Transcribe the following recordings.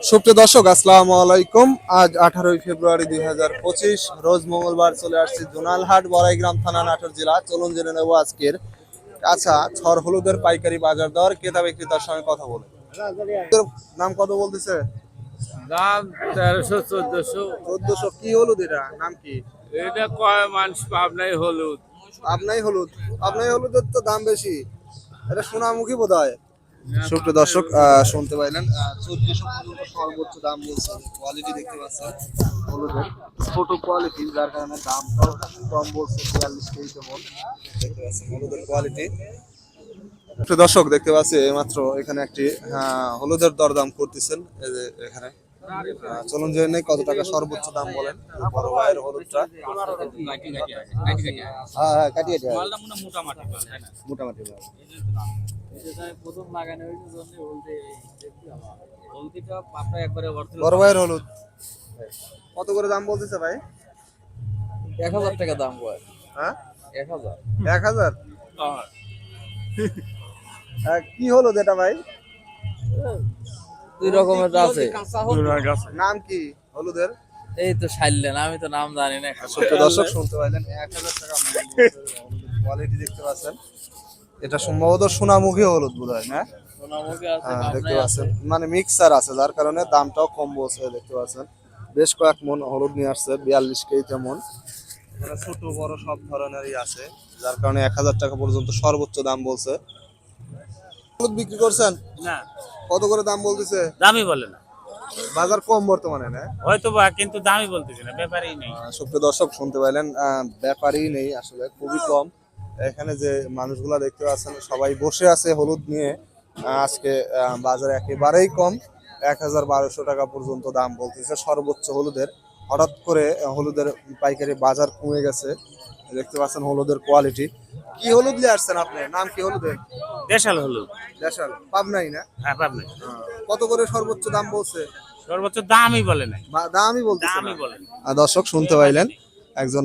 সুপ্রিয় দর্শক, আসসালামু আলাইকুম। আজ 18 ফেব্রুয়ারি 2025 রোজ মঙ্গলবার চলে আসছি জোনালহাট, বড়াইগ্রাম থানা, নাটোর জেলা। চলুন জেনে নেব আজকের কাঁচা ছর হলুদের পাইকারি বাজার দর, ক্রেতা বিক্রেতার সঙ্গে কথা বলে। নাম কত বলতেছে? দাম 1300 1400। 1400। কি হলুদ এটা? নাম কি? এটা কয় মানুষ পাবনাই হলুদ। আপনাই হলুদ। আপনাই হলুদের তো দাম বেশি, এটা সোনামুখী বোধ হয়। সুপ্রিয় দর্শক, শুনতে পাইলেন 1400 পর্যন্ত সর্বোচ্চ দাম বলছে। কোয়ালিটি দেখতে পাচ্ছেন হলুদের, ছোট কোয়ালিটি, যার কারণে দামটাও কম বলছে। 42 কেজি মন দেখতে পাচ্ছেন হলুদের কোয়ালিটি। সুপ্রিয় দর্শক, দেখতে পাচ্ছি এইমাত্র এখানে একটি হলুদের দরদাম করতেছেন। এই যে এখানে চলুন জেনে নেই কত টাকা সর্বোচ্চ দাম বলেন বড় ভাইয়ের হলুদটা। হ্যাঁ হ্যাঁ, কাটিয়ে মোটামুটি বড় ভাইয়ের হলুদ কত করে দাম বলতেছে ভাই? 1000 টাকা দাম বল। হ্যাঁ, 1000। 1000। কি হলুদ এটা ভাই? দুই রকমের আছে। নাম কি হলুদের? এই তো শাইলেন, আমি তো নাম জানি না। সুপ্রিয় দর্শক, শুনতে পাইলেন 1000 টাকা কোয়ালিটি দেখতে পাচ্ছেন। এটা সম্ভবত সোনামুখী হলুদ বোধ হয়, না? সোনামুখী আছে, দেখতে পাবনাই আছে। পাচ্ছেন, মানে মিক্সার আছে, যার কারণে দামটাও কম বলছে। দেখতে পাচ্ছেন বেশ কয়েক মন হলুদ নিয়ে আসছে, 42 কেজি মন। এখানে ছোট বড় সব ধরনেরই আছে, যার কারণে 1000 টাকা পর্যন্ত সর্বোচ্চ দাম বলছে। হলুদ বিক্রি করছেন না, কত করে দাম বলতেছে? দামই বলে না। বাজার কম বর্তমানে, না? হয়তো বা, কিন্তু দামই বলতেছে না, ব্যাপারই নেই। সুপ্রিয় দর্শক, শুনতে পাইলেন ব্যাপারই নেই, আসলে খুবই কম। এখানে যে মানুষগুলা দেখতে পাচ্ছেন সবাই বসে আছে হলুদ নিয়ে। আজকে বাজার একেবারেই কম, 1200 টাকা পর্যন্ত দাম বলতেছে সর্বোচ্চ হলুদের। হঠাৎ করে হলুদের পাইকারি বাজার কমে গেছে। দেখতে পাচ্ছেন হলুদের কোয়ালিটি। কি হলুদ নিয়ে আসছেন আপনি? নাম কি হলুদের? দেশাল হলুদ। দেশাল, পাবনাই, না? হ্যাঁ, পাবনাই। কত করে সর্বোচ্চ দাম বলছে? সর্বোচ্চ দামই বলে নাই। দামই বলতেছে না। দামই বলে না। দর্শক, শুনতে পাইলেন একজন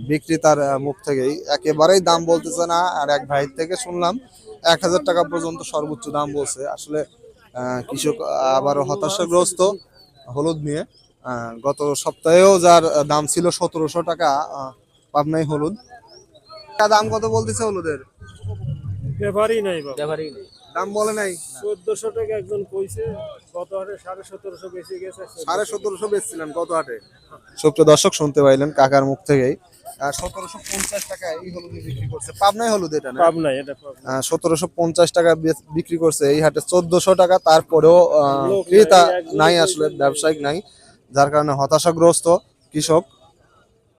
বিক্রেতার মুখ থেকেই একেবারেই দাম বলতেছে না। আর এক ভাই থেকে শুনলাম 1000 টাকা পর্যন্ত সর্বোচ্চ দাম বলছে। আসলে কৃষক আবারও হতাশাগ্রস্ত হলুদ নিয়ে। গত সপ্তাহেও যার দাম ছিল 1700 টাকা পাবনাই হলুদ। দাম কত বলতেছে হলুদের? ব্যাপারই নাই বাবা, ব্যাপারই নেই। দাম বলে নাই। 1400 টাকা একজন কইছে, গত হাটে 1750 বেশি গেছে। 1750 বেচছিলেন গত হাটে। সুপ্রিয় দর্শক, শুনতে পাইলেন কাকার মুখ থেকেই 1750 টাকা এই হলুদ বিক্রি করছে। পাবনাই হলুদ এটা, না? পাবনাই, এটা পাবনা। 1750 টাকা বিক্রি করছে। এই হাটে 1400 টাকা। তারপরেও ক্রেতা নাই, আসলে ব্যবসায়িক নাই, যার কারণে হতাশাগ্রস্ত কৃষক।